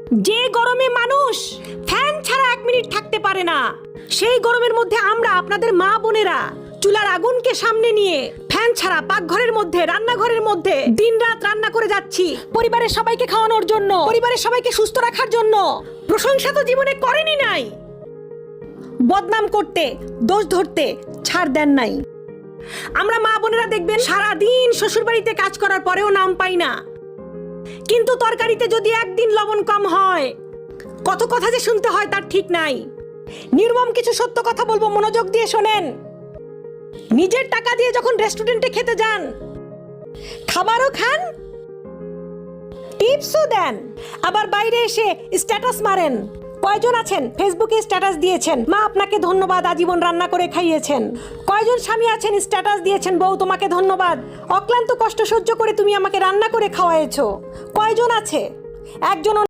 যে গরমে মানুষ ফ্যান ছাড়া 1 মিনিট থাকতে পারে না, সেই গরমের মধ্যে আমরা আপনাদের মা বোনেরা চুলার আগুনকে সামনে নিয়ে ফ্যান ছাড়া পাকঘরের মধ্যে, রান্নাঘরের মধ্যে দিনরাত রান্না করে যাচ্ছি পরিবারের সবাইকে খাওয়ানোর জন্য, পরিবারের সবাইকে সুস্থ রাখার জন্য। প্রশংসা তো জীবনে করেনি নাই, বদনাম করতে, দোষ ধরতে ছাড় দেন নাই। আমরা মা বোনেরা দেখবেন সারাদিন শ্বশুরবাড়িতে কাজ করার পরেও নাম পাই না, কিন্তু তরকারিতে যদি একদিন লবণ কম হয় কত কথা যে শুনতে হয় তার ঠিক নাই। নির্মম কিছু সত্য কথা বলবো, মনোযোগ দিয়ে শোনেন। নিজের টাকা দিয়ে যখন রেস্টুরেন্টে খেতে যান, খাবারও খান, টিপসও দেন, আবার বাইরে এসে স্ট্যাটাস মারেন। কয়জন আছেন ফেসবুকে স্ট্যাটাস দিয়েছেন, মা আপনাকে ধন্যবাদ, আজীবন রান্না করে খাইয়েছেন। কয়জন স্বামী আছেন স্ট্যাটাস দিয়েছেন, বউ তোমাকে ধন্যবাদ, অক্লান্ত কষ্ট সহ্য করে তুমি আমাকে রান্না করে খাওয়াইছো। কয়জন আছে? একজন